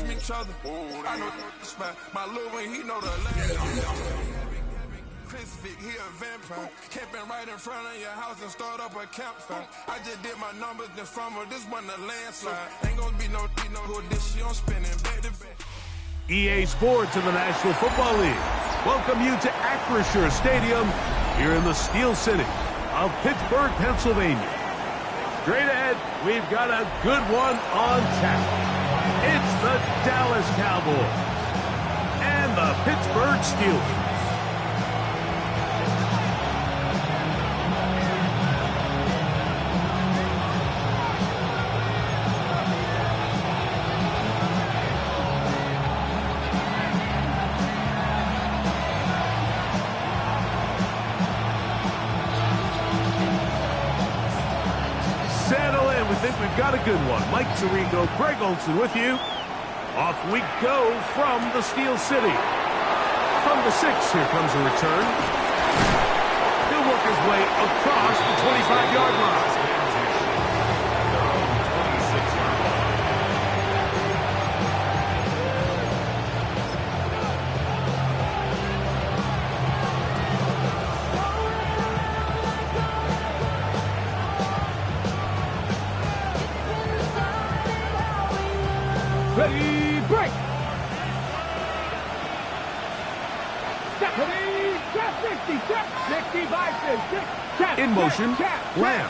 from each other. I know this man. My little one, he know the land. Chris Vick, he a vampire. Camping right in front of your house and start up a campfire. I just did my numbers in front of this one, a landslide. Ain't gonna be no who this shit, I'm spinning back to back. EA Sports in the National Football League welcome you to Acrisure Stadium here in the Steel City of Pittsburgh, Pennsylvania. Straight ahead, we've got a good one on tap. It's the Dallas Cowboys and the Pittsburgh Steelers. Think we've got a good one. Mike Tirico, Greg Olson with you. Off we go from the Steel City. From the 6, here comes a return. He'll work his way across the 25-yard line. Ready, break! Step, 60, step, 65, 6, tap, in motion, Lamb.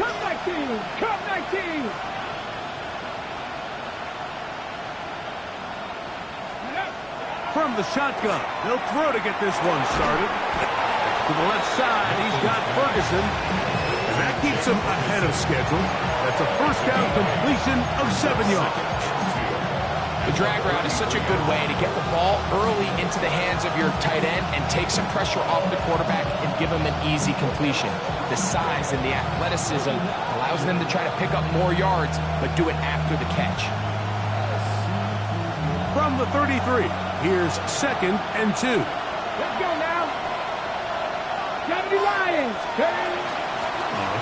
Come 19, come 19! From the shotgun, he'll throw to get this one started. To the left side, he's got Ferguson. And that keeps him ahead of schedule. That's a first down completion of 7 yards. The drag route is such a good way to get the ball early into the hands of your tight end and take some pressure off the quarterback and give him an easy completion. The size and the athleticism allows them to try to pick up more yards, but do it after the catch. From the 33, here's 2nd and 2. Let's go now. Gotta be Lions.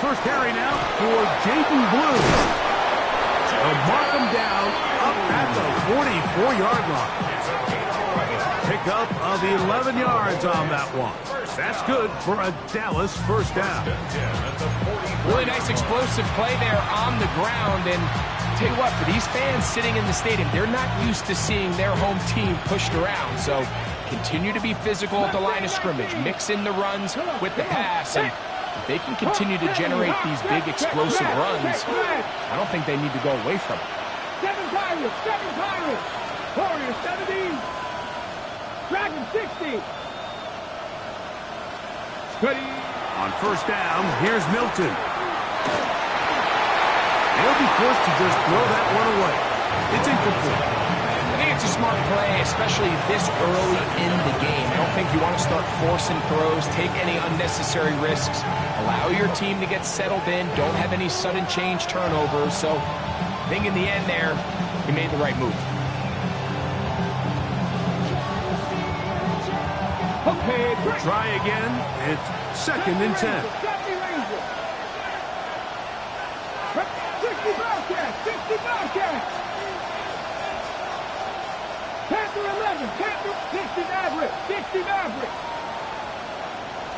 First carry now for Jaden Blue. They'll mark him down up at the 44-yard line. Pickup of 11 yards on that one. That's good for a Dallas first down. Really nice explosive play there on the ground. And tell you what, for these fans sitting in the stadium, they're not used to seeing their home team pushed around. So continue to be physical at the line of scrimmage. Mix in the runs with the pass. And if they can continue to generate these big explosive runs, I don't think they need to go away from it. 7 Pirates! Warriors 70! Dragon 60! Ready! On first down, here's Milton. He'll be forced to just throw that one away. It's incomplete. I think it's a smart play, especially this early in the game. I don't think you want to start forcing throws, take any unnecessary risks. Allow your team to get settled in. Don't have any sudden change turnovers. So I think in the end there, he made the right move. Okay, try again. It's 2nd and 10. 60 Bobcats! 60 Bobcats! Panther 11! Panther 60 Maverick! 60 Maverick!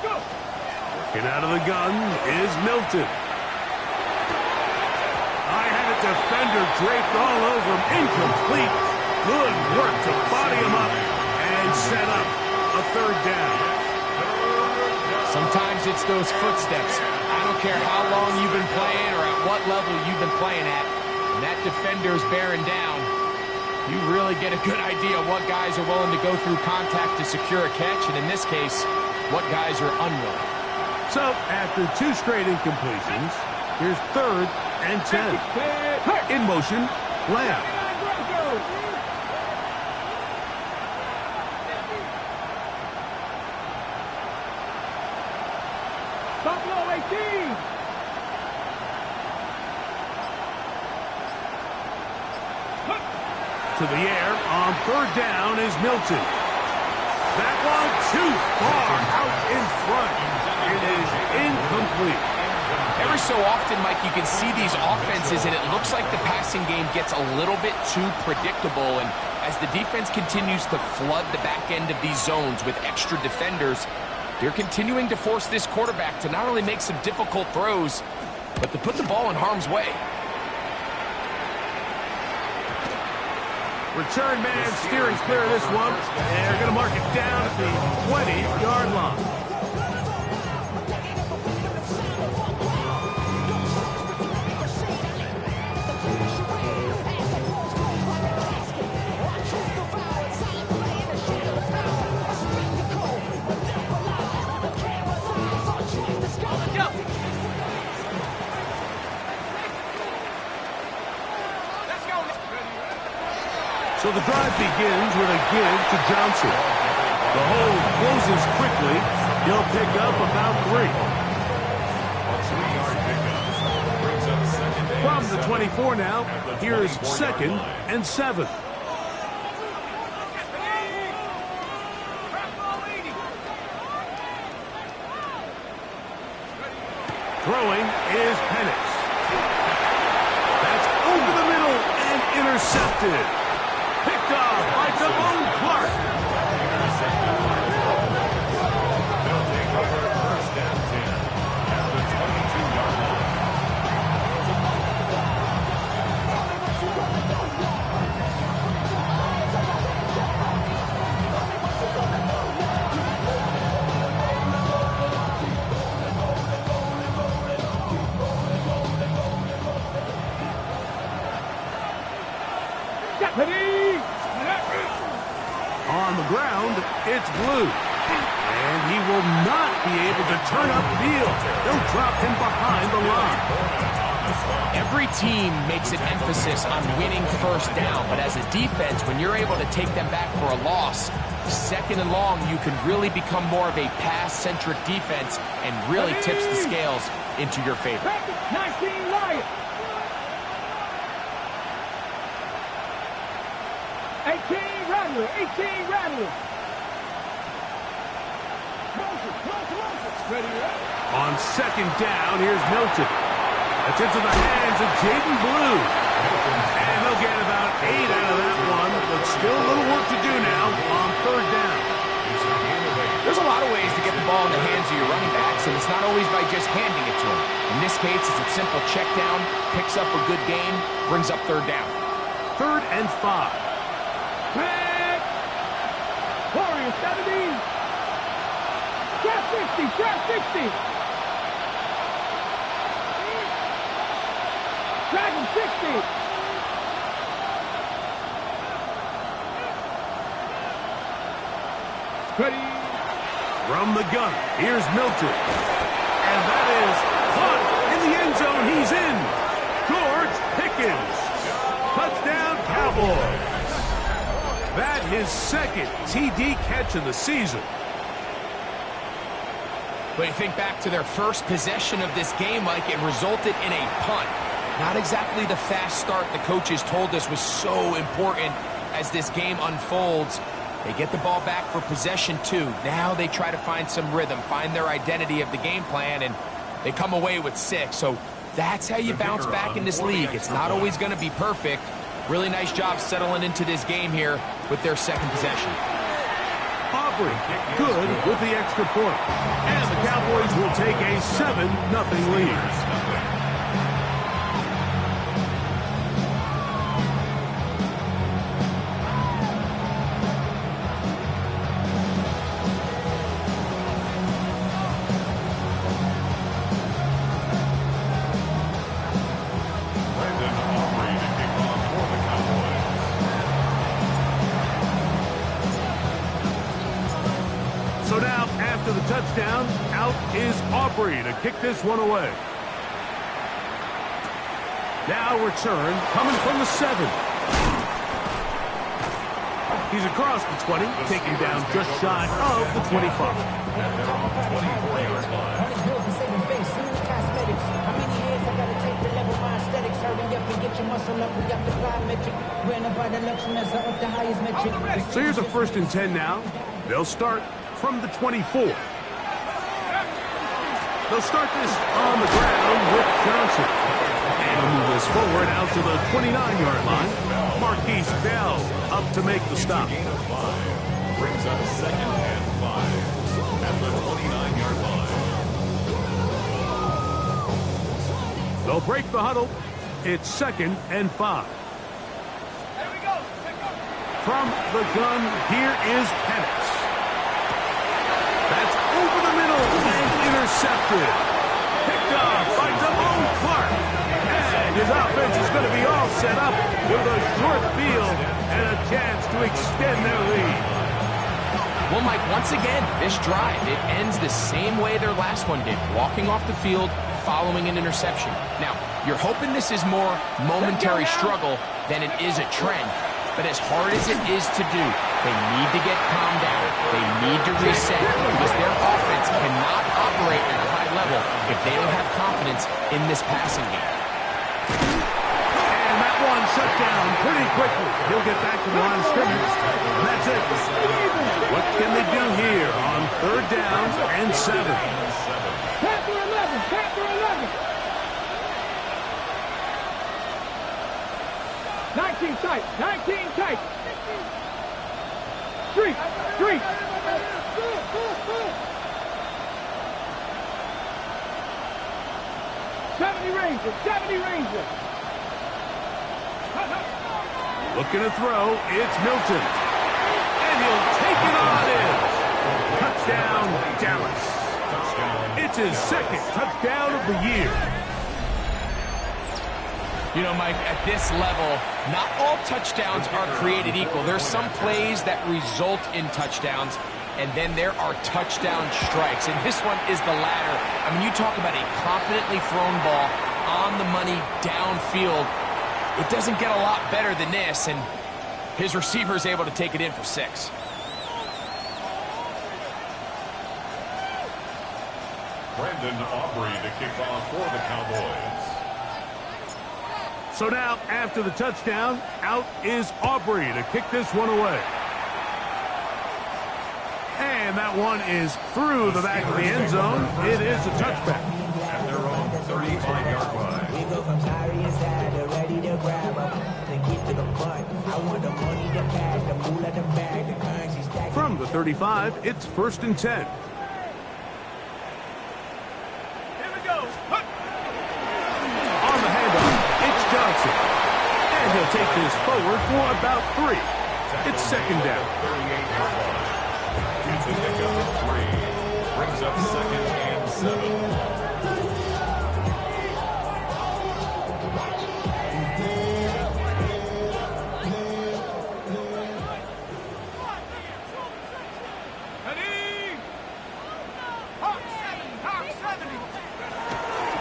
Go! Working out of the gun is Milton. I had a defender draped all over him. Incomplete. Good work to body him up and set up a 3rd down. Sometimes it's those footsteps. I don't care how long you've been playing or at what level you've been playing at. When that defender's bearing down, you really get a good idea of what guys are willing to go through contact to secure a catch, and in this case, what guys are unwilling. So, after 2 straight incompletions, here's 3rd and 10. In motion, Lamb. Buffalo 18! To the air on 3rd down is Milton. That one too far out in front. It is incomplete. Every so often, Mike, you can see these offenses, and it looks like the passing game gets a little bit too predictable. And as the defense continues to flood the back end of these zones with extra defenders, they're continuing to force this quarterback to not only make some difficult throws, but to put the ball in harm's way. Return man steering clear of this one. And they're going to mark it down at the 20-yard line. So the drive begins with a give to Johnson. The hold closes quickly. He'll pick up about 3. From the 24 now, here's 2nd and 7. Throwing is Penix. That's over the middle and intercepted. Picked off by Devon Clark. They'll take over 1st and 10 at the 22-yard line. On the ground, it's Blue. And he will not be able to turn upfield. They'll drop him behind the line. Every team makes an emphasis on winning 1st down, but as a defense, when you're able to take them back for a loss, 2nd and long, you can really become more of a pass-centric defense and really tips the scales into your favor. 19 Lions. 18 Rattler. 18 Rattler. On 2nd down, here's Milton. That's into the hands of Jaden Blue. And they'll get about 8 out of that one, but still a little work to do now on 3rd down. There's a lot of ways to get the ball in the hands of your running backs, and it's not always by just handing it to them. In this case, it's a simple check down, picks up a good gain, brings up 3rd down. 3rd and 5. Back. Warrior 70. Trap 60. Trap 60. Dragon 60. Ready. From the gun, here's Milton. And that is caught in the end zone. He's in. George Pickens. Touchdown, Cowboys. That his 2nd TD catch of the season. But you think back to their first possession of this game, Mike, it resulted in a punt. Not exactly the fast start the coaches told us was so important as this game unfolds. They get the ball back for possession 2. Now they try to find some rhythm, find their identity of the game plan, and they come away with 6. So that's how you bounce back in this league. It's not always going to be perfect. Really nice job settling into this game here with their 2nd possession. Aubrey, good with the extra point. And the Cowboys will take a 7-0 lead. So now, after the touchdown, out is Aubrey to kick this one away. Now return, coming from the 7. He's across the 20, taken down just shy of the 25. So here's a 1st and 10 now. They'll start from the 24. They'll start this on the ground with Johnson. And he'll move this forward out to the 29-yard line. Marquise Bell up to make the stop. Gain of 5. Brings up 2nd and 5 at the 29-yard line. They'll break the huddle. It's 2nd and 5. From the gun, here is Penix. That's over the middle and intercepted. Picked off by Damone Clark. And his offense is going to be all set up with a short field and a chance to extend their lead. Well, Mike, once again, this drive, it ends the same way their last one did, walking off the field, following an interception. Now, you're hoping this is more momentary struggle than it is a trend. But as hard as it is to do, they need to get calmed down. They need to reset because their offense cannot operate at a high level if they don't have confidence in this passing game. And that one shut down pretty quickly. He'll get back to the line of scrimmage. That's it. What can they do here on 3rd down and 7? Captain 11, Captain 11. 19 tight, 19 tight. Street, street. 70 Rangers, 70 Rangers. Looking to throw, it's Milton. And he'll take it on in. Touchdown, Dallas. It's his 2nd touchdown of the year. You know, Mike, at this level, not all touchdowns are created equal. There's some plays that result in touchdowns, and then there are touchdown strikes. And this one is the latter. I mean, you talk about a confidently thrown ball on the money downfield. It doesn't get a lot better than this, and his receiver is able to take it in for 6. Brandon Aubrey to kick off for the Cowboys. So now, after the touchdown, out is Aubrey to kick this one away. And that one is through the back of the end zone. It is a touchback. At their own 35-yard line. We go from sorry inside to ready to grab up. Then get to the butt. I want the money, the cash, the moolah, the bag, the currency stack. From the 35, it's 1st and 10. On the handoff, it's Johnson. And he'll take this forward for about 3. It's 2nd down. 38-yard line. It's a pickup of 3. Brings up 2nd and 7.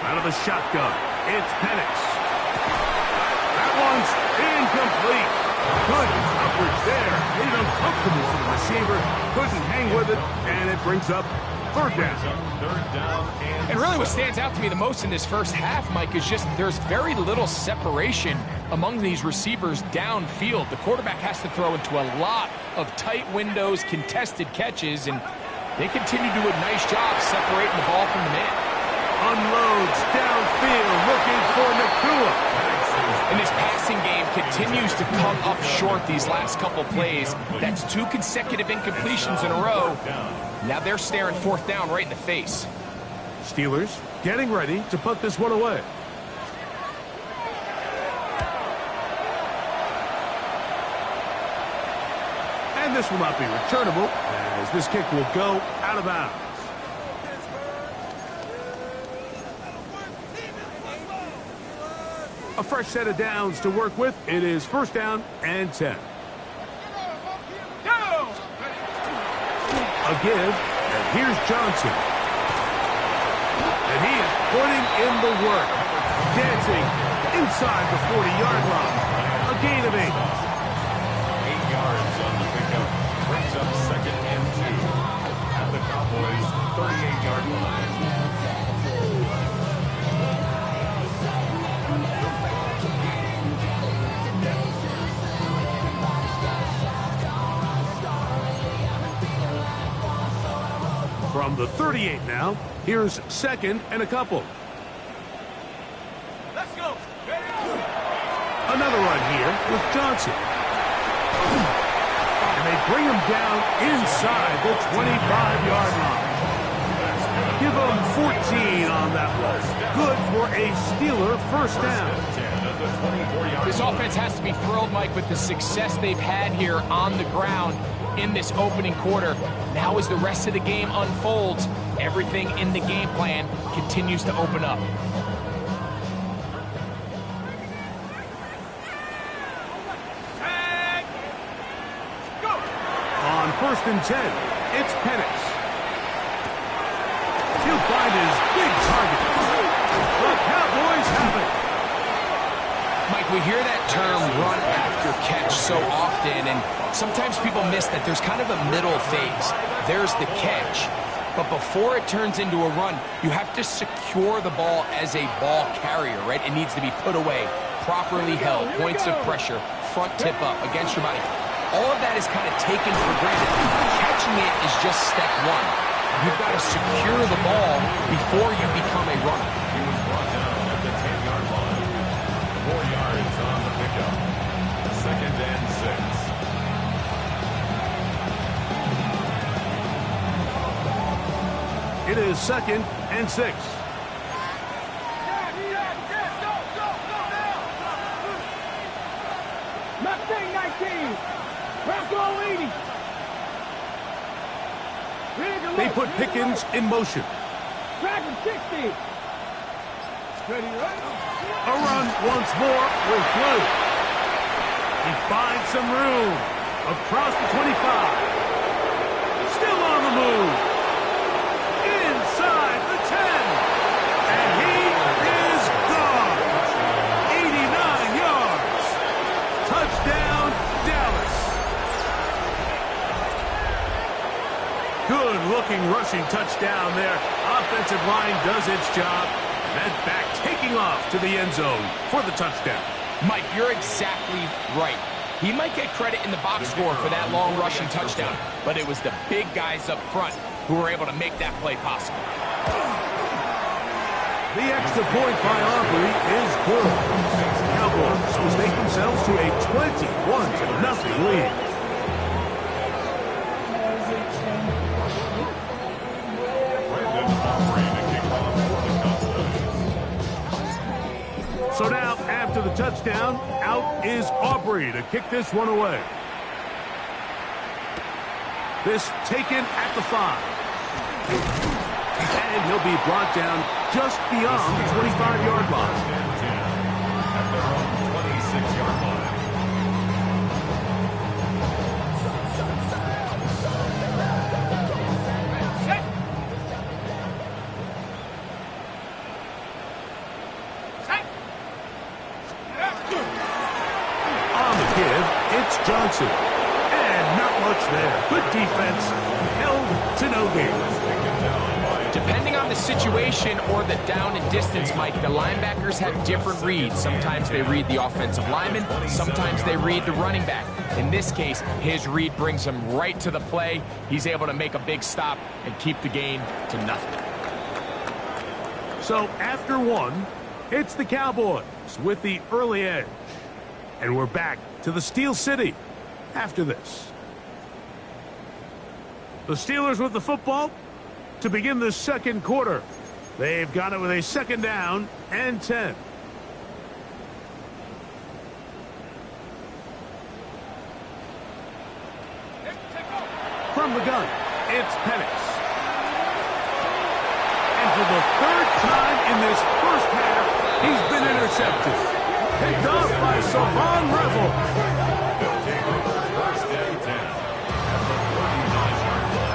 Out of the shotgun, it's Penix. That one's incomplete. Good coverage there. Made it uncomfortable for the receiver. Couldn't hang with it, and it brings up 3rd down. And really what stands out to me the most in this first half, Mike, is just there's very little separation among these receivers downfield. The quarterback has to throw into a lot of tight windows, contested catches, and they continue to do a nice job separating the ball from the man. Unloads downfield, looking for Nakua. And this passing game continues to come up short these last couple plays. That's 2 consecutive incompletions in a row. Now they're staring 4th down right in the face. Steelers getting ready to put this one away. And this will not be returnable, as this kick will go out of bounds. A fresh set of downs to work with. It is 1st down and 10. A give, and here's Johnson. And he is putting in the work. Dancing inside the 40-yard line. A gain of 8. 8 yards on the pickup. Brings up 2nd and 2 at the Cowboys' 38-yard line. From the 38 now, Here's second and a couple. Let's go. Another run here with Johnson. And they bring him down inside the 25-yard line. Give them 14 on that one. Good for a Steeler first down. This offense has to be thrilled, Mike, with the success they've had here on the ground in this opening quarter. Now as the rest of the game unfolds, everything in the game plan continues to open up. On 1st and 10, it's Penix. He'll find his big target. The Cowboys have it. Mike, we hear that term run after catch so often, and sometimes people miss that there's kind of a middle phase. There's the catch, but before it turns into a run, you have to secure the ball as a ball carrier, right? It needs to be put away, properly held, points of pressure, front tip up against your body. All of that is kind of taken for granted. Catching it is just step one. You've got to secure the ball before you become a runner. He was brought down at the 10-yard line. 4 yards on the pickup. 2nd and 6. It is 2nd and 6. Mustang 19. Bronco 80. They put Pickens in motion. Dragon 60. Ready, right? A run once more with Blue. He finds some room across the 25. Still on the move. Inside the 10. And he is gone. 89 yards. Touchdown, Dallas. Good-looking rushing touchdown there. Offensive line does its job. And back taking off to the end zone for the touchdown. Mike, you're exactly right. He might get credit in the box score for that long rushing touchdown, but it was the big guys up front who were able to make that play possible. The extra point by Aubrey is good. Cowboys will take themselves to a 21-0 lead. So now, after the touchdown, out is Aubrey to kick this one away. This taken at the 5. And he'll be brought down just beyond the 25-yard line. At their own 26-yard line. On the give, it's Johnson. And not much there. Good defense. Held to no gain. Depending on the situation or the down and distance, Mike, the linebackers have different reads. Sometimes they read the offensive lineman. Sometimes they read the running back. In this case, his read brings him right to the play. He's able to make a big stop and keep the gain to nothing. So after one, it's the Cowboys with the early edge. And we're back to the Steel City after this. The Steelers with the football to begin the second quarter. They've got it with a 2nd down and 10. From the gun, it's Penix. And for the 3rd time in this first half, he's been intercepted. Picked off by Savon Revel. They'll take over 1st and 10 at the 39-yard line.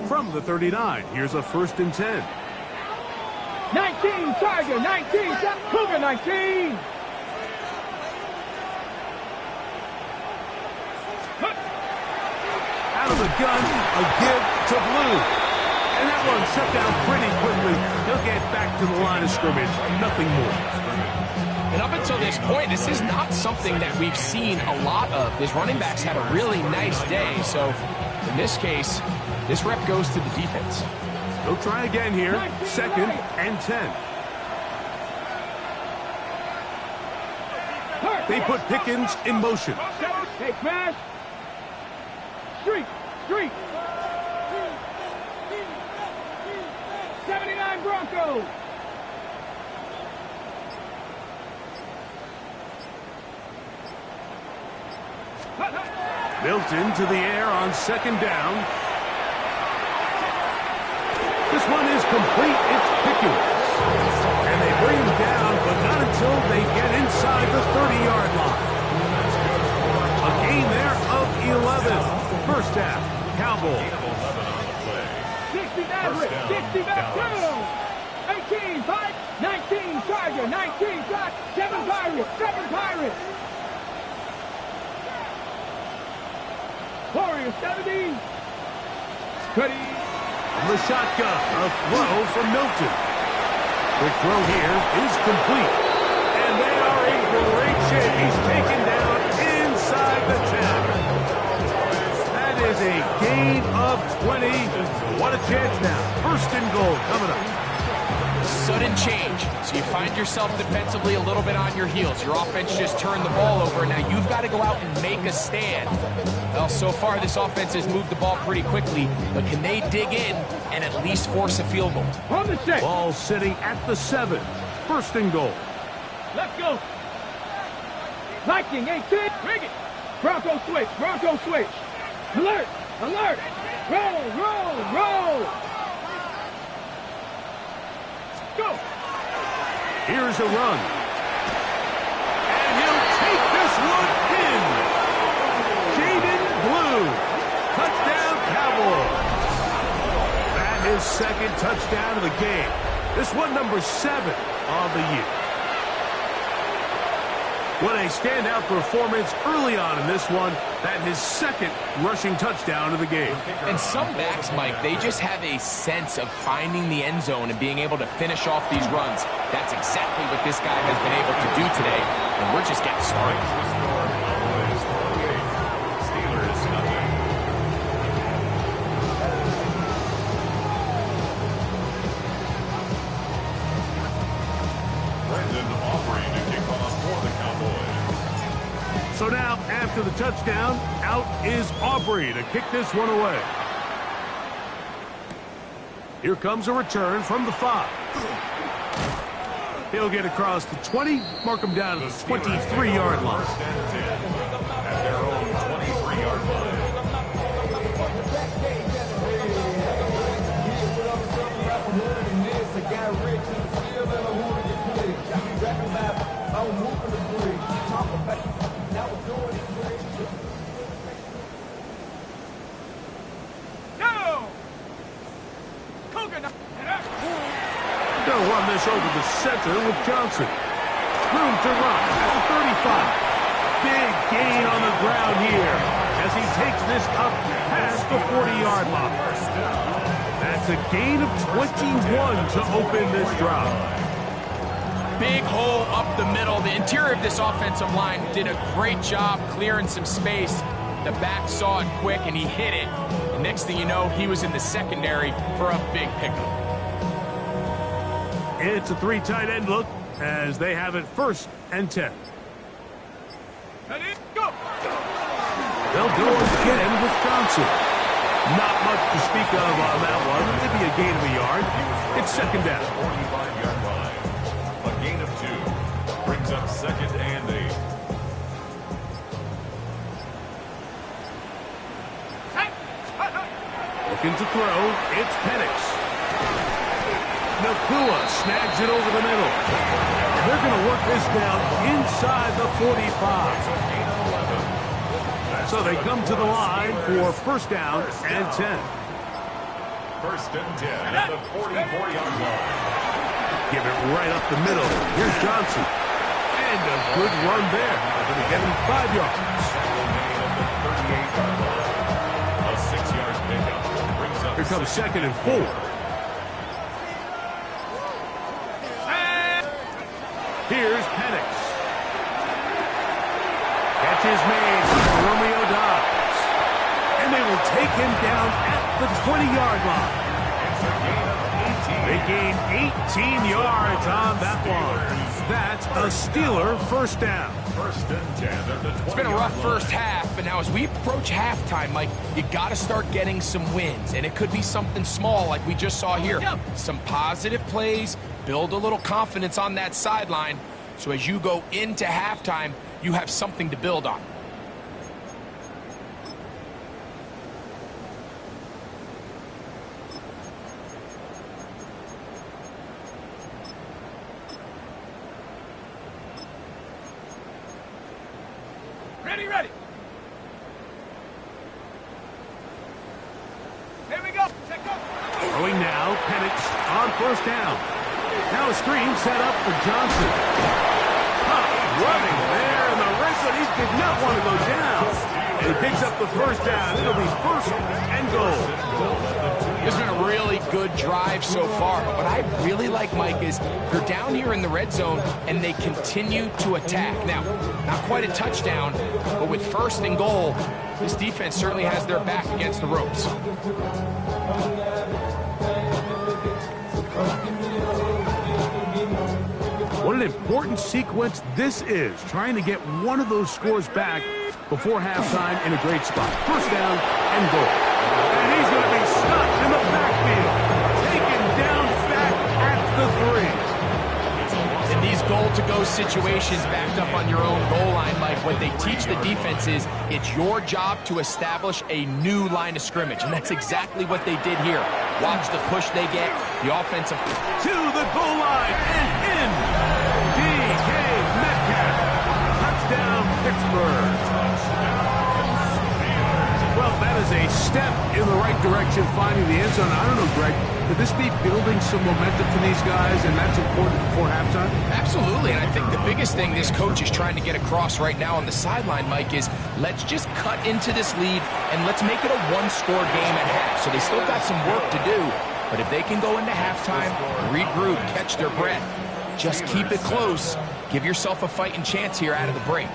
From the 39, here's a 1st and 10. 19, Tiger, 19, Cougar, 19. the gun, a give to Blue. And that one shut down pretty quickly. He'll get back to the line of scrimmage. Nothing more. And up until this point, this is not something that we've seen a lot of. His running backs had a really nice day. So in this case, this rep goes to the defense. They'll try again here. 2nd and 10. They put Pickens in motion. Hey, smash. Street. 79 Broncos. Milton to the air on 2nd down. This one is complete. It's Pickens. And they bring him down, but not until they get inside the 30-yard line. A gain there of 11. First half, Cowboys. 60 average. 60 back 2. 18 5. 19 Charger. 19 shot. 7 Pirates. 7 Pirates. Warriors 70. Cuddy. The shotgun, a throw from Milton. Quick throw here is complete. And they are in great shape. He's taken down inside the 10. That is a gain of 20. What a chance now. 1st and goal coming up. Sudden change. So you find yourself defensively a little bit on your heels. Your offense just turned the ball over. Now you've got to go out and make a stand. Well, so far this offense has moved the ball pretty quickly, but can they dig in and at least force a field goal? On the check. Ball sitting at the 7. 1st and goal. Let's go. Viking 18. Bring it. Bronco switch. Alert. Roll. Go. Here's a run. And he'll take this one in. Jaden Blue. Touchdown, Cowboys. That is 2nd touchdown of the game. This one number 7 of the year. What a standout performance early on in this one. That his 2nd rushing touchdown of the game. And some backs, Mike, they just have a sense of finding the end zone and being able to finish off these runs. That's exactly what this guy has been able to do today, and we're just getting started. Steelers nothing. Brandon Aubrey to kick off for the Cowboys. So now, after the touchdown, out is Aubrey to kick this one away. Here comes a return from the 5. He'll get across the 20, mark him down at the 23-yard line. 1st and 10 at their own 23-yard line. They'll run this over the center with Johnson. Room to run at the 35. Big gain on the ground here as he takes this up past the 40-yard line. That's a gain of 21 to open this drive. Big hole up the middle. The interior of this offensive line did a great job clearing some space. The back saw it quick, and he hit it. The next thing you know, he was in the secondary for a big pickup. It's a 3 tight end look as they have it 1st and 10. They'll go again with Johnson. Not much to speak of on that one. Maybe a gain of a yard. It's 2nd down. 45-yard line. A gain of 2 brings up 2nd and 8. Looking to throw. It's Penix. Nakua snags it over the middle. And they're going to work this down inside the 45. So they come to the line for 1st down and 10. 1st and 10 at the 44-yard line. Give it right up the middle. Here's Johnson. And a good run there. They're going to get him 5 yards. A 38-yard line. A 6-yard Here comes 2nd and 4. Here's Penix. Catch is made by Romeo Dobbs. And they will take him down at the 20-yard line. They gain 18 yards on that one. That's a Steeler first down. It's been a rough first half, but now as we approach halftime, Mike, you got to start getting some wins. And it could be something small like we just saw here. Some positive plays, build a little confidence on that sideline. So as you go into halftime, you have something to build on. Ready. Here we go. Throwing now, Penix on first down. Now a screen set up for Johnson. Running there, and the Redskins did not want to go down. And he picks up the first down. It'll be 1st and goal. It's been a really good drive so far, but what I really like, Mike, is they're down here in the red zone, and they continue to attack. Now, not quite a touchdown, but with 1st and goal, this defense certainly has their back against the ropes. What an important sequence this is, trying to get one of those scores back before halftime in a great spot. 1st down and goal. And he's going to be stuck in the backfield, taken down back at the 3. In these goal-to-go situations backed up on your own goal line, Mike, what they teach the defense is it's your job to establish a new line of scrimmage, and that's exactly what they did here. Watch the push they get, the offensive... To the goal line and in. DK Metcalf. Touchdown, Pittsburgh. Well, that is a step in the right direction, finding the end zone. I don't know, Greg, could this be building some momentum for these guys, and that's important before halftime? Absolutely, and I think the biggest thing this coach is trying to get across right now on the sideline, Mike, is let's just cut into this lead, and let's make it a one-score game at half. So they still got some work to do, but if they can go into halftime, regroup, catch their breath, just keep it close, give yourself a fighting chance here out of the break.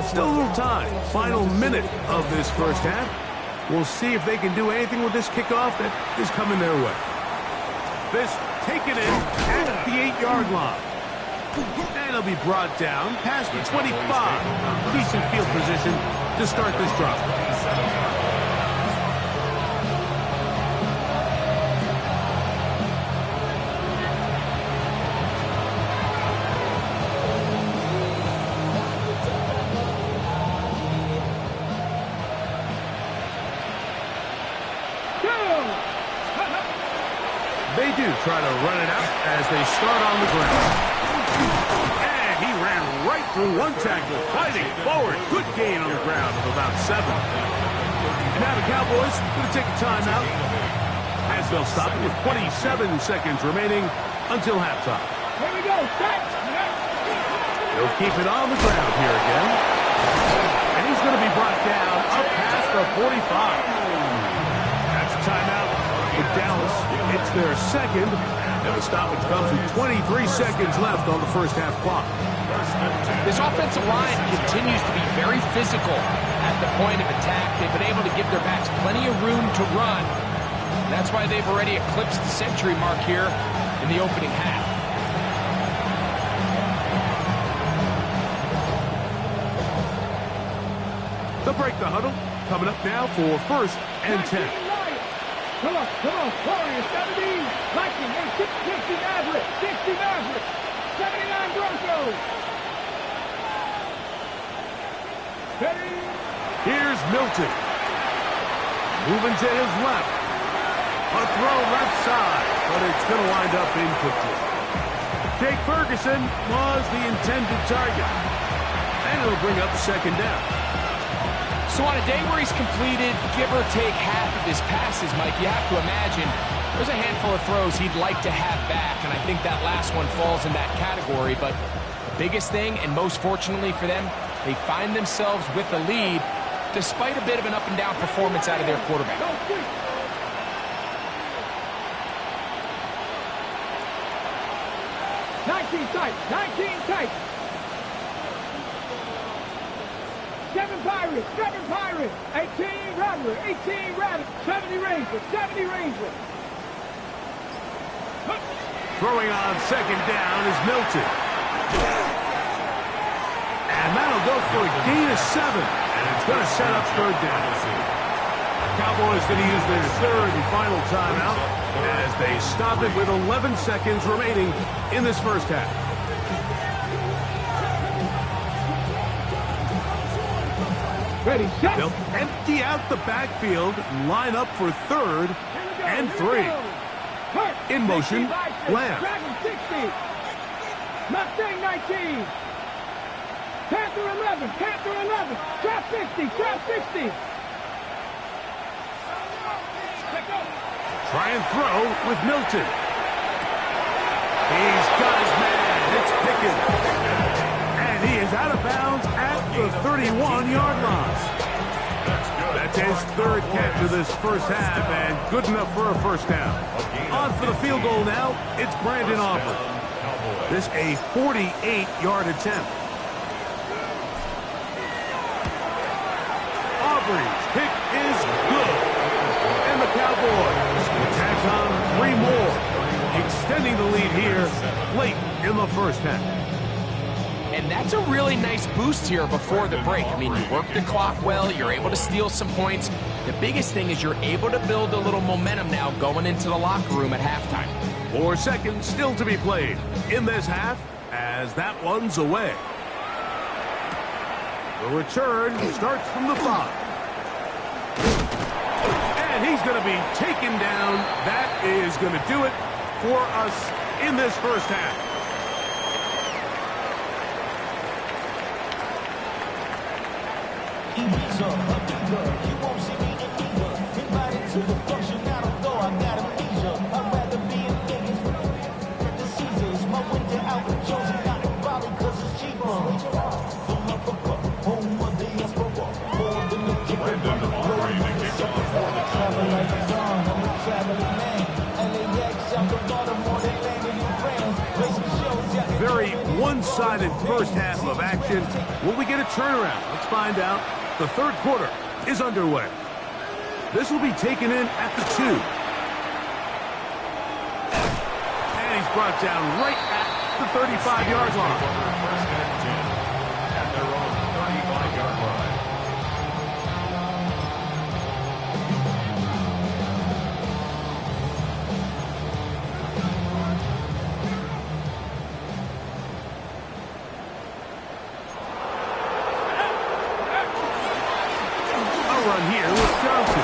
Still a little time. Final minute of this first half. We'll see if they can do anything with this kickoff that is coming their way. This taken in at the 8-yard line. And it'll be brought down past the 25. Decent field position to start this drive. They do try to run it out as they start on the ground. And he ran right through one tackle, fighting forward. Good gain on the ground of about 7. And now the Cowboys going to take a timeout as they'll stop it with 27 seconds remaining until halftime. Here we go. Set. They'll keep it on the ground here again. And he's going to be brought down up past the 45. That's a timeout for Dallas. It's their second, and the stoppage comes with 23 seconds left on the first half clock. This offensive line continues to be very physical at the point of attack. They've been able to give their backs plenty of room to run. That's why they've already eclipsed the century mark here in the opening half. They'll break the huddle. Coming up now for 1st and 10. Come on, Warriors, 70, Lightning, 60 Maverick, 60 Maverick, 79 Broncos. Ready? Here's Milton. Moving to his left. A throw left side, but it's going to wind up incomplete. Jake Ferguson was the intended target. And it'll bring up 2nd down. So on a day where he's completed, give or take half of his passes, Mike, you have to imagine there's a handful of throws he'd like to have back, and I think that last one falls in that category. But the biggest thing, and most fortunately for them, they find themselves with a lead despite a bit of an up-and-down performance out of their quarterback. 19 tight, 19 tight. 7 Pirates, 7 Pirates. 18 Rattler, 18 Rattler. 70 Ranger, 70 Ranger. Throwing on second down is Milton. And that'll go for a gain of 7. And it's going to set up third down. Cowboys going to use their third and final timeout as they stop it with 11 seconds remaining in this first half. Ready, set. They'll empty out the backfield, line up for third and 3. In motion, Lamb. Dragon 60. Mustang 19. Panther 11, Panther 11. Trap 60, Trap 60. Try and throw with Milton. He's got his man. It's Pickett. And he is out of bounds at the 31-yard line. That's his third catch of this first half, and good enough for a first down. On for the field goal now, it's Brandon Aubrey. This a 48-yard attempt. Aubrey's pick is good. And the Cowboys tack on 3 more, extending the lead here late in the first half. And that's a really nice boost here before the break. I mean, you work the clock well, you're able to steal some points. The biggest thing is you're able to build a little momentum now going into the locker room at halftime. 4 seconds still to be played in this half as that one's away. The return starts from the 5. And he's going to be taken down. That is going to do it for us in this first half. Very one-sided first half of action. Will we get a turnaround? Let's find out. The third quarter is underway. This will be taken in at the 2. And he's brought down right at the 35-yard line. First and 10 at their own 35-yard line. Run here with Johnson.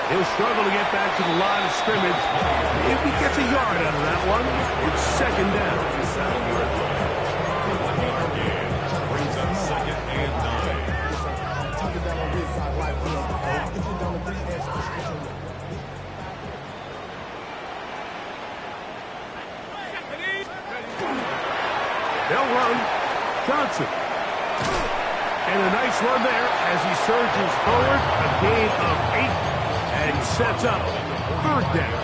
He'll struggle to get back to the line of scrimmage. If he gets a yard out of that one, it's second down. Brings up second and 9. They'll run. Johnson. And a nice run there as he surges forward, a gain of 8, and sets up third down.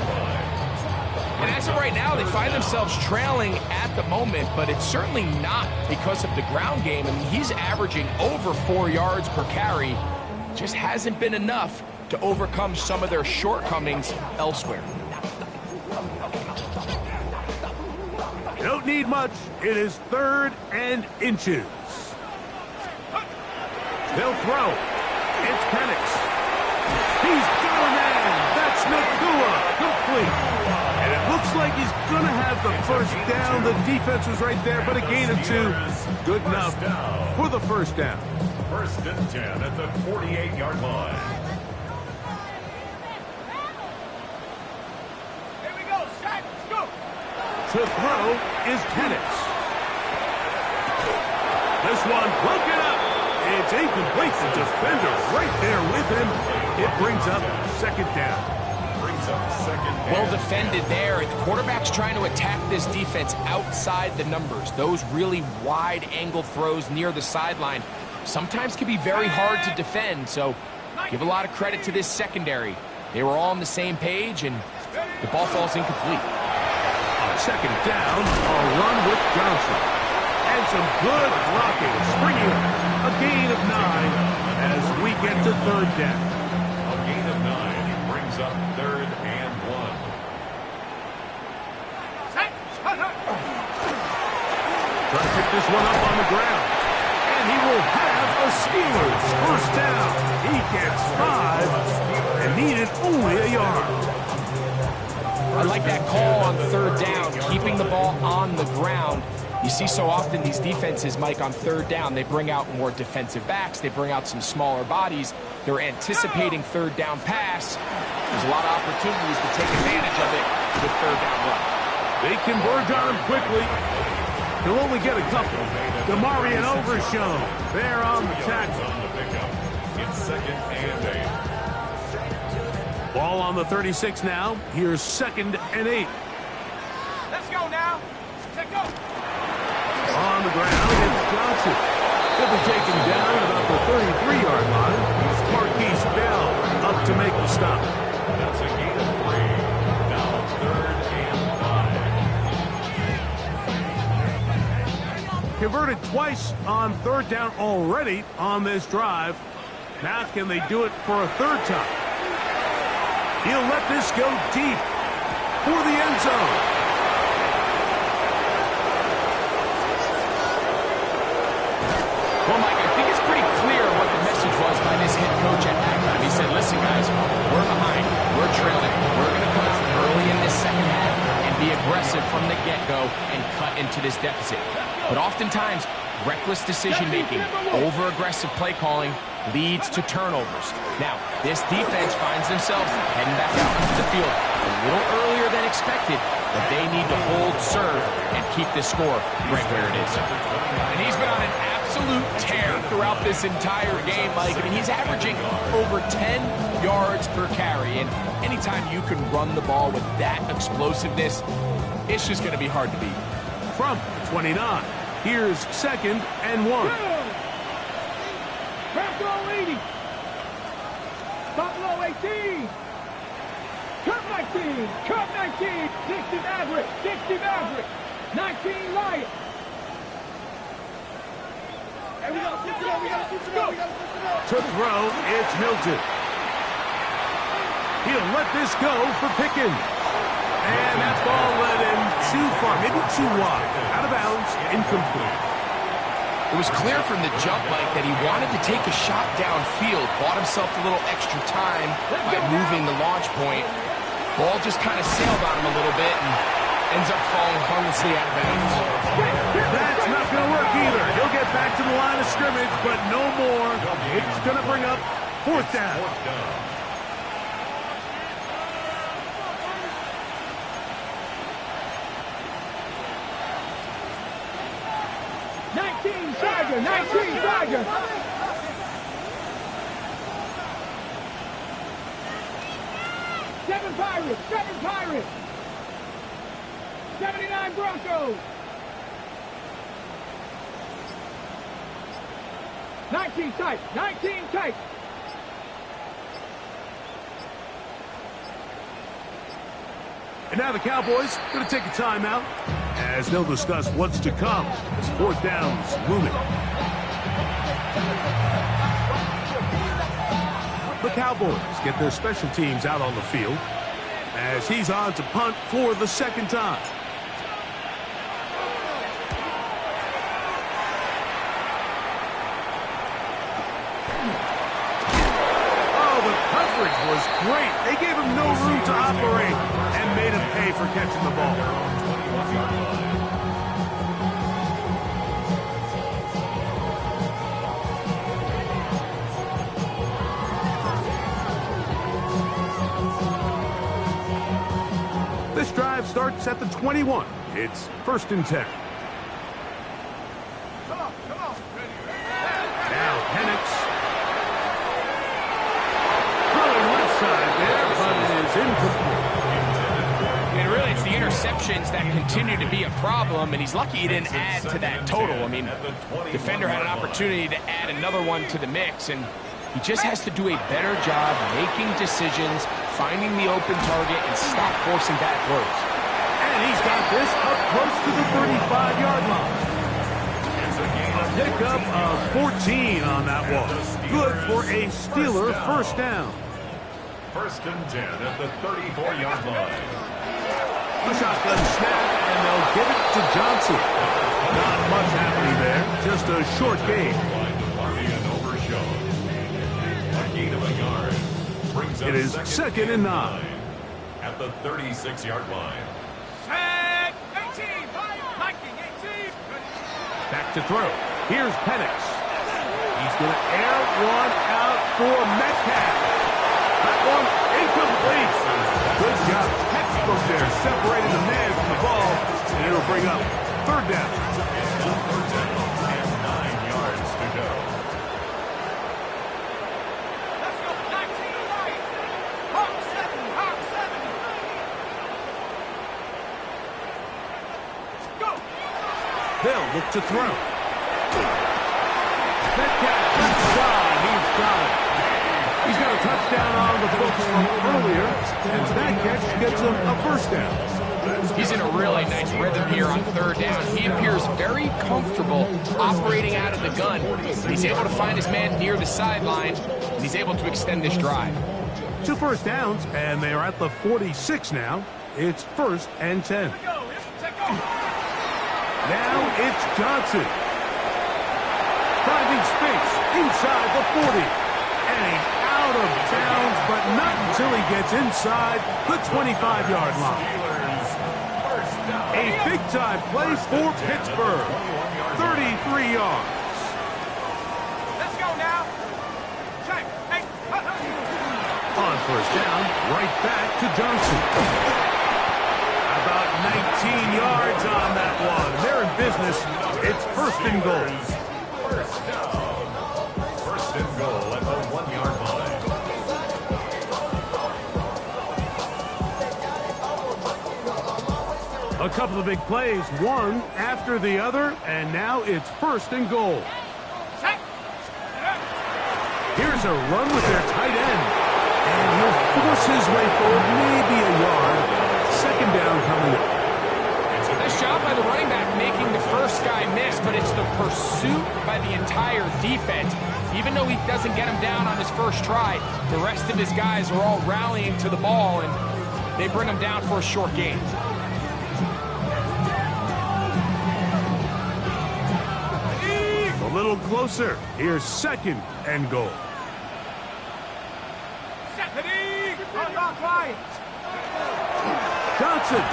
And as of right now, they find themselves trailing at the moment, but it's certainly not because of the ground game. I mean, he's averaging over 4 yards per carry. Just hasn't been enough to overcome some of their shortcomings elsewhere. You don't need much. It is 3rd and inches. They'll throw. It's Penix. He's got a man. That's Nakua. Complete. And it looks like he's going to have the first down. The defense was right there, but a gain of 2. Good enough for the first down. First and 10 at the 48-yard line. Here we go, set, go. To throw is Penix. This one broken up It's incomplete. The defender right there with him. It brings up second down. Well defended there. The quarterback's trying to attack this defense outside the numbers. Those really wide angle throws near the sideline sometimes can be very hard to defend, so give a lot of credit to this secondary. They were all on the same page, and the ball falls incomplete. On second down, a run with Johnson. And some good blocking, springing a gain of 9 as we get to third down. A gain of 9 brings up 3rd and 1. Trying to pick this one up on the ground. And he will have a Steelers first down. He gets 5 and needed only a yard. I like that call on third down, keeping the ball on the ground. You see so often these defenses, Mike, on third down, they bring out more defensive backs. They bring out some smaller bodies. They're anticipating third down pass. There's a lot of opportunities to take advantage of it with third down run. They converge on him quickly. He'll only get a couple. Demarion Overshown there on the tackle. It's 2nd and 8. Ball on the 36 now. Here's 2nd and 8. Let's go now. Let's go. On the ground, it's Johnson. He'll be taken down at about the 33-yard line. Marquise Bell up to make the stop. That's a gain of 3. Now 3rd and 5. Converted twice on third down already on this drive. Now can they do it for a third time? He'll let this go deep for the end zone. Well, Mike, I think it's pretty clear what the message was by this head coach at halftime. He said, listen, guys, we're behind. We're trailing. We're going to come out early in this second half and be aggressive from the get-go and cut into this deficit. But oftentimes, reckless decision-making, over-aggressive play calling leads to turnovers. Now, this defense finds themselves heading back out into the field a little earlier than expected, but they need to hold serve and keep this score right where it is. And he's been on an absolute tear throughout this entire game, Mike. I mean, he's averaging over 10 yards per carry, and anytime you can run the ball with that explosiveness, it's just going to be hard to beat. From 29, here's 2nd and 1. Buffalo 80. Buffalo 18. Cut 19. Cut 19. 60 Maverick. 60 Maverick. 19 Lions. Hey, we gotta switch it up. We gotta switch it up. We gotta switch it up. To throw, it's Milton. He'll let this go for Pickens. And that ball led him too far, maybe too wide. Out of bounds, incomplete. It was clear from the jump, Mike, that he wanted to take a shot downfield, bought himself a little extra time by moving the launch point. Ball just kind of sailed on him a little bit and ends up falling harmlessly out of bounds. That's not going to work either. He'll get back to the line of scrimmage, but no more. It's going to bring up 4th down. 19 Tiger. 19 Tiger. Seven Pirates. 7 Pirates. 79 Broncos. 19 tight. 19 tight. And now the Cowboys going to take a timeout as they'll discuss what's to come as 4th down's looming. The Cowboys get their special teams out on the field as he's on to punt for the 2nd time. Oh, the coverage was great. They gave him no room to operate and made him pay for catching the ball. This drive starts at the 21. It's 1st and 10. Now interceptions that continue to be a problem, and he's lucky he didn't add to that total. I mean, defender had an opportunity to add another one to the mix, and he just has to do a better job making decisions, finding the open target, and stop forcing bad throws. And he's got this up close to the 35-yard line. A pickup of 14 on that one. Good for a Steeler first down. 1st and 10 at the 34-yard line. A shotgun snap, and they'll give it to Johnson. Not much happening there, just a short gain. It is 2nd and 9. At the 36-yard line. Set 18, 18. Back to throw. Here's Penix. He's going to air one out for Metcalf. That one incomplete. Good job. Textbook there, separating the man from the ball. And it'll bring up 3rd down. 3rd down and 9 yards to go. Let's go, 19 right. Hawk 7, Hawk 7. Go. They'll look to throw. Metcalf inside. He's got it. He's got a touchdown on the books from earlier, and that catch gets him a first down. He's in a really nice rhythm here on 3rd down. He appears very comfortable operating out of the gun. He's able to find his man near the sideline, and he's able to extend this drive. 2 first downs, and they are at the 46 now. It's 1st and 10. Now it's Johnson. Finding space inside the 40. And he's out of bounds, but not until he gets inside the 25-yard line. A big-time play for Pittsburgh. 33 yards. Let's go now. Check. Hey. On 1st down, right back to Johnson. About 19 yards on that one. They're in business. It's 1st and goal. 1st and goal at the 1-yard line. A couple of big plays, one after the other, and now it's 1st and goal. Here's a run with their tight end, and he'll force his way forward, maybe a yard. 2nd down coming up. Nice job by the running back making the first guy miss, but it's the pursuit by the entire defense. Even though he doesn't get him down on his first try, the rest of his guys are all rallying to the ball, and they bring him down for a short gain. A little closer. Here's 2nd and goal. Johnson.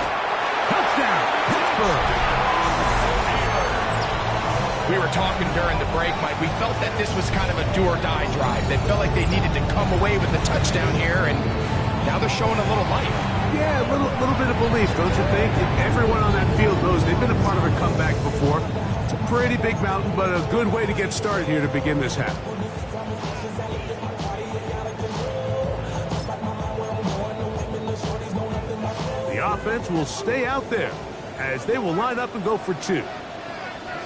Touchdown. Pittsburgh. We were talking during the break, Mike. We felt that this was kind of a do-or-die drive. They felt like they needed to come away with a touchdown here, and now they're showing a little life. Yeah, a little bit of belief, don't you think? Everyone on that field knows they've been a part of a comeback before. It's a pretty big mountain, but a good way to get started here to begin this half. The offense will stay out there as they will line up and go for 2.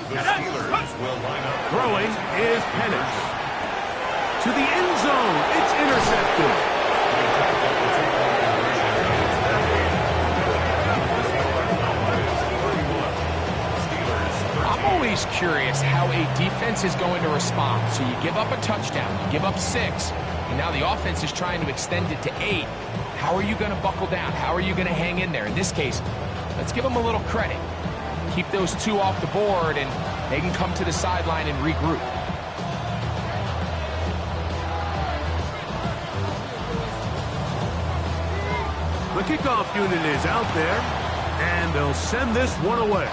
The Steelers will line up. Throwing is Penix. To the end zone. It's intercepted. I'm always curious how a defense is going to respond. So you give up a touchdown, you give up 6, and now the offense is trying to extend it to 8. How are you going to buckle down? How are you going to hang in there? In this case, let's give them a little credit. Keep those 2 off the board, and they can come to the sideline and regroup. The kickoff unit is out there, and they'll send this one away.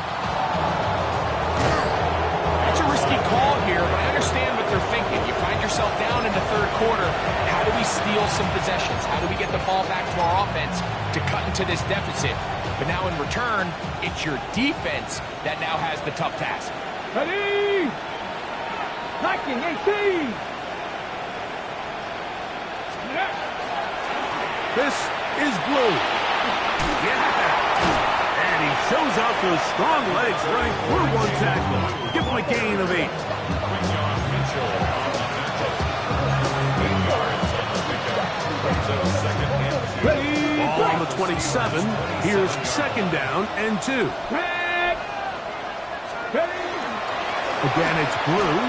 It's a risky call here, but I understand what they're thinking. You find yourself down in the 3rd quarter. How do we steal some possessions? How do we get the ball back to our offense to cut into this deficit? But now in return, it's your defense that now has the tough task. Ready! Knocking 18! This is blue. Yeah! And he shows off those strong legs running through one tackle. Give him a gain of 8. Ball on the 27. Here's second down and 2. Again, it's Blue.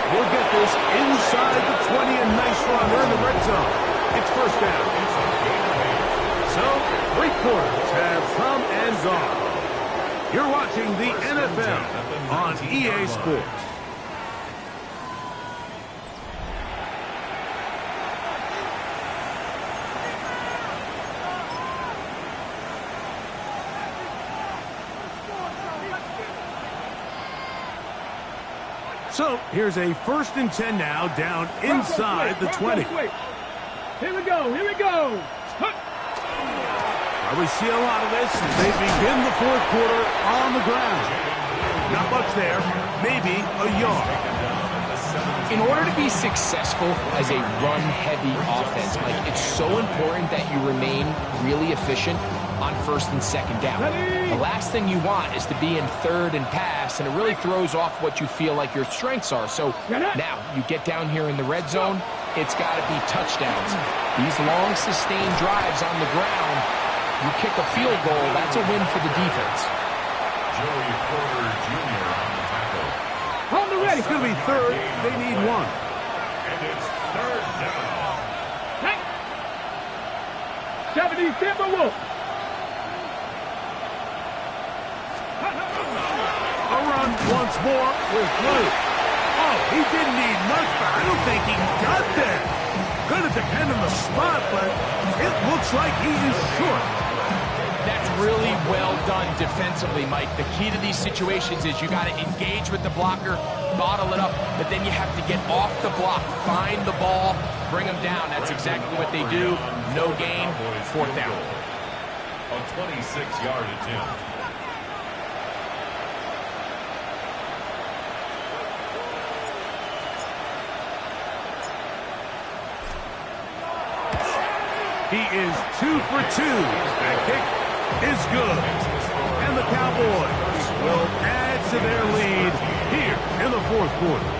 We'll get this inside the 20, a nice run. They're in the red zone. It's first down. So, 3 quarters have come and gone. You're watching the NFL on EA Sports. So, here's a 1st and 10 now, down inside the 20. Here we go, here we go. We see a lot of this as they begin the 4th quarter on the ground. Not much there, maybe a yard. In order to be successful as a run-heavy offense, Mike, it's so important that you remain really efficient on 1st and 2nd down. The last thing you want is to be in 3rd and pass, and it really throws off what you feel like your strengths are. So now you get down here in the red zone, it's got to be touchdowns. These long, sustained drives on the ground, you kick a field goal, that's a win for the defense. Joey Porter Jr. on the tackle. On the ready. It's going to be 3rd. They need 1. And it's 3rd down. 70 Timberwolves. A run once more with Blue. Oh, he didn't need much, but I don't think he got there. Going to depend on the spot, but it looks like he is short. That's really well done defensively, Mike. The key to these situations is you got to engage with the blocker, bottle it up, but then you have to get off the block, find the ball, bring them down. That's exactly what they do. No gain, 4th down. A 26-yard attempt. He is 2 for 2. That kick is good. And the Cowboys will add to their lead here in the 4th quarter.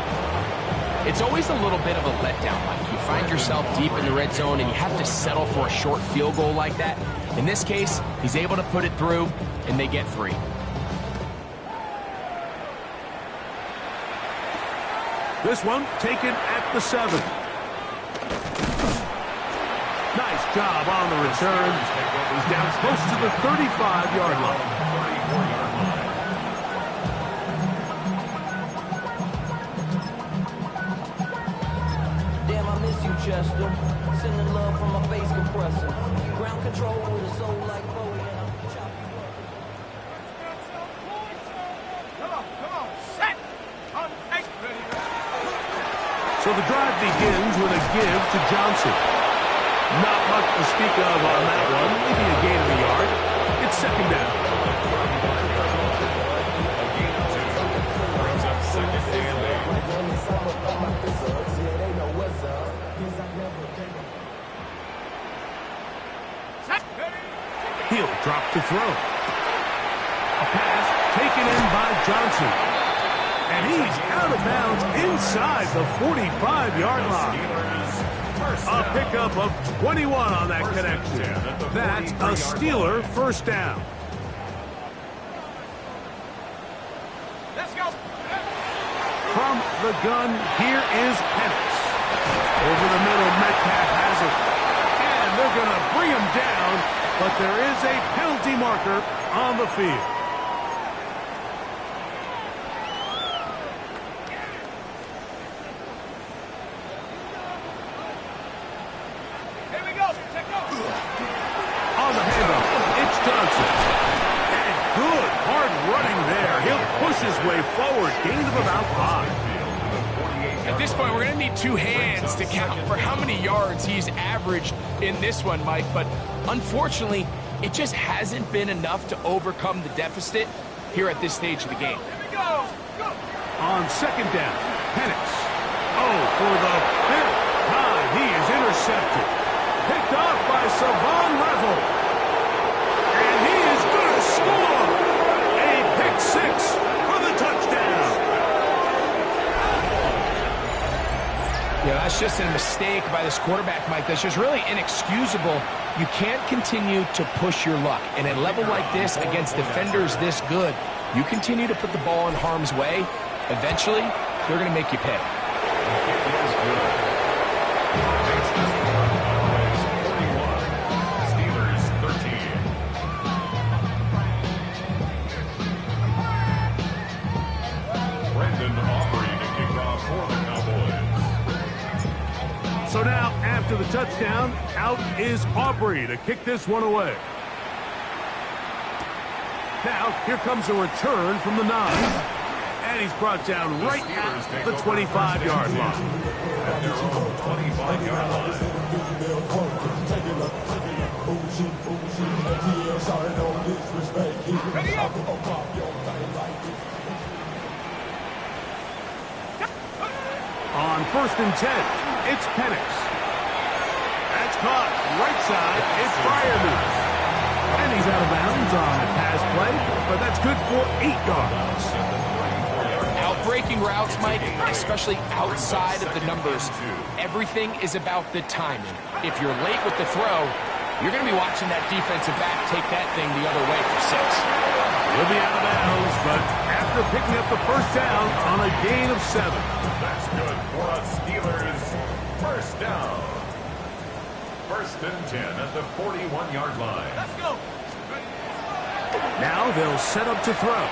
It's always a little bit of a letdown, Mike. You find yourself deep in the red zone and you have to settle for a short field goal like that. In this case, he's able to put it through, and they get 3. This one taken at the 7. Nice job on the return. He's down close to the 35-yard line. Damn, I miss you, Chester. Sending love from my face compressor. Ground control with a soul like Bowie, and I'm chop you up. Come on, set. So the drive begins with a give to Johnson. Not much to speak of on that one. Maybe a gain of a yard. It's 2nd down. A gain of 2 brings up 2nd and 8. He'll drop to throw. A pass taken in by Johnson. And he's out of bounds inside the 45-yard line. A pickup of 21 on that connection. That's a Steeler 1st down. Let's go. From the gun, here is Penix. Over the middle, Metcalf has it. And they're going to bring him down, but there is a penalty marker on the field. On the handoff, it's Johnson. And good, hard running there. He'll push his way forward. Gain of about 5. At this point, we're going to need 2 hands to count for how many yards he's averaged in this one, Mike. But unfortunately, it just hasn't been enough to overcome the deficit here at this stage of the game. On 2nd down, Penix. Oh, for the 5th time, he is intercepted. Picked off by Savon Revel. And he is going to score That's just a mistake by this quarterback, Mike. That's just really inexcusable. You can't continue to push your luck. And at a level like this, against defenders this good, you continue to put the ball in harm's way, eventually, they're going to make you pay. So now, after the touchdown, out is Aubrey to kick this one away. Now, here comes a return from the 9. And he's brought down right at the 25-yard line. At their own 25-yard line. On 1st and 10, it's Penix. That's caught right side. It's Fireman. And he's out of bounds on the pass play, but that's good for 8 yards. Out-breaking routes, Mike, especially outside of the numbers, everything is about the timing. If you're late with the throw, you're going to be watching that defensive back take that thing the other way for 6. He'll be out of bounds, but after picking up the first down on a gain of 7. That's good for a Steelers first down. 1st and 10 at the 41-yard line. Let's go. Now they'll set up to throw.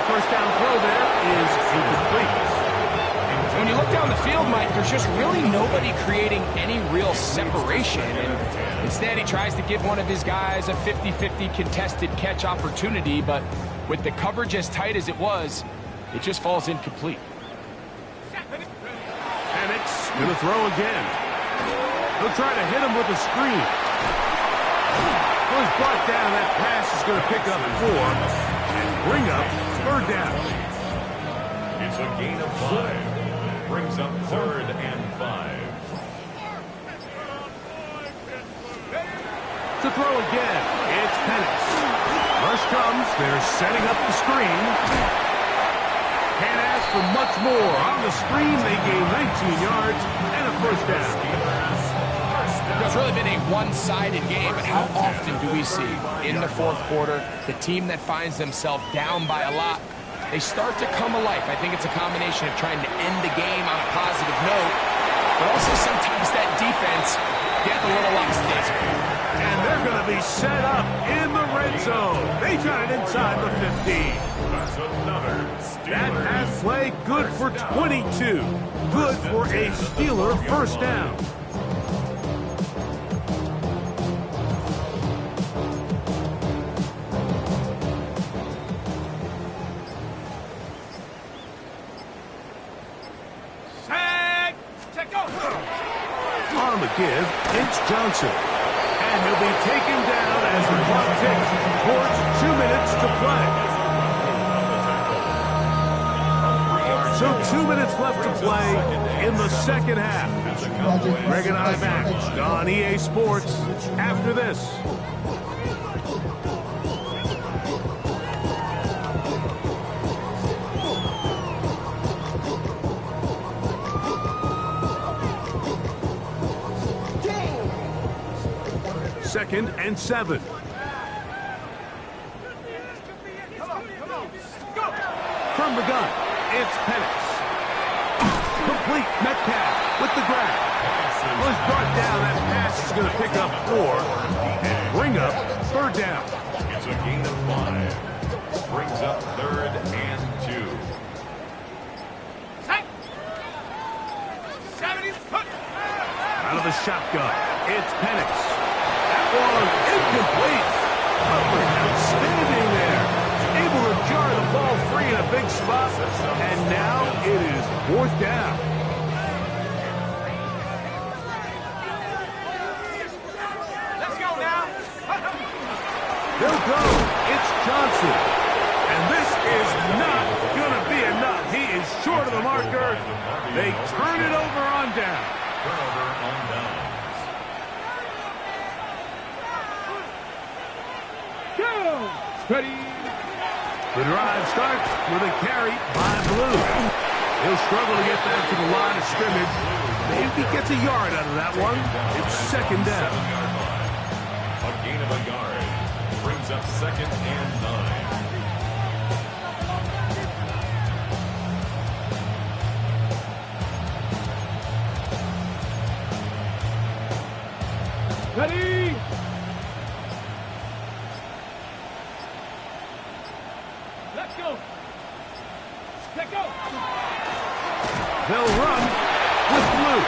First down throw there is incomplete. When you look down the field, Mike, there's just really nobody creating any real separation. And instead, he tries to give one of his guys a 50-50 contested catch opportunity, but with the coverage as tight as it was, it just falls incomplete. Penix going to throw again. He'll try to hit him with a screen. Was brought down. That pass is going to pick up 4 and bring up 3rd down. It's a gain of 5. Brings up 3rd and 5. To throw again, it's Penix. Rush comes. They're setting up the screen. Can't ask for much more. On the screen, they gain 19 yards and a 1st down. It's really been a one-sided game, but how often do we see in the 4th quarter the team that finds themselves down by a lot, they start to come alive. I think it's a combination of trying to end the game on a positive note, but also sometimes that defense getting a little lackadaisical. And they're going to be set up in the red zone. They got it inside the 15. That's another Steelers. That pass play good for 22. Good for a Steeler first down. On the give, it's Johnson. And he'll be taken down as the clock ticks towards 2 minutes to play. So 2 minutes left to play in the second half. Greg and I back on EA Sports after this. Second and 7. From the gun, it's Penix. Complete. Metcalf with the grab. Was brought down. That pass is going to pick up 4 and bring up 3rd down. It's a gain of 5. Brings up 3rd and 2. Out of the shotgun, it's Penix. That one incomplete. Coverage outstanding there. Able to jar the ball free in a big spot. And now it is 4th down. Let's go now. They'll go. It's Johnson. And this is not going to be enough. He is short of the marker. They turn it over on down. Turnover on down. Ready. The drive starts with a carry by Blue. He'll struggle to get back to the line of scrimmage. Maybe gets a yard out of that one. It's second down. 7-yard line. A gain of a yard. Brings up 2nd and 9. Ready? Let's go. Let's go. They'll run with Blue.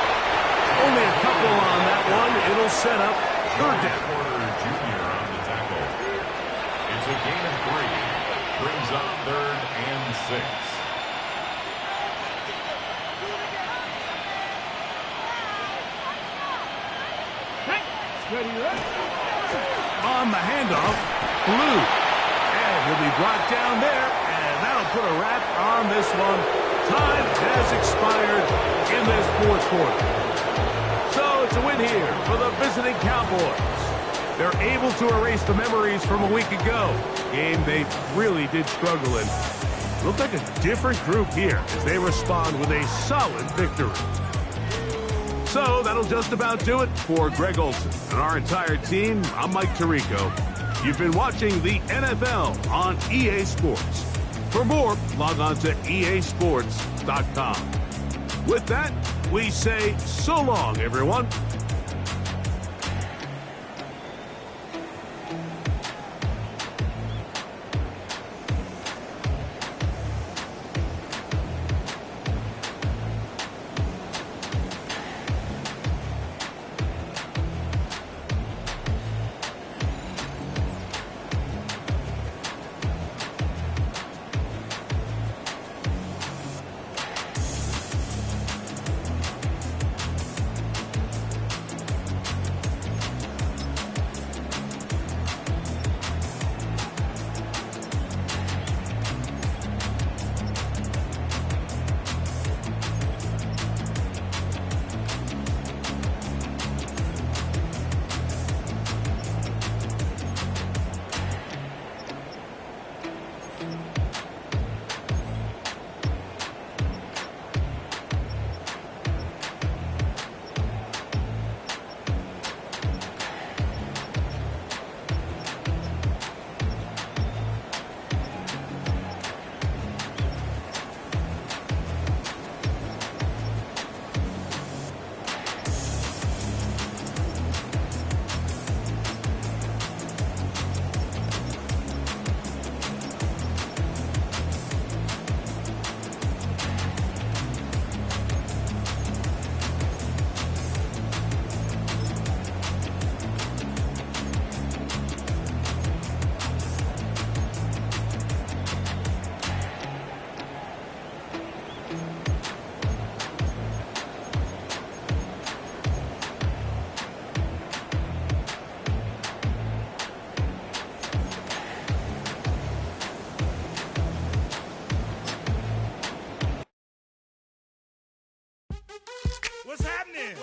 Only a couple on that one. It'll set up third down. Porter Jr. on the tackle. It's a gain of 3. Brings up 3rd and 6. Ready, ready. On the handoff, Blue. And he'll be brought down there, and that'll put a wrap on this one. Time has expired in this fourth quarter. So it's a win here for the visiting Cowboys. They're able to erase the memories from a week ago. Game they really did struggle in. Looked like a different group here as they respond with a solid victory. So that'll just about do it for Greg Olson and our entire team. I'm Mike Tirico. You've been watching the NFL on EA Sports. For more, log on to easports.com. With that, we say so long, everyone. What's happening?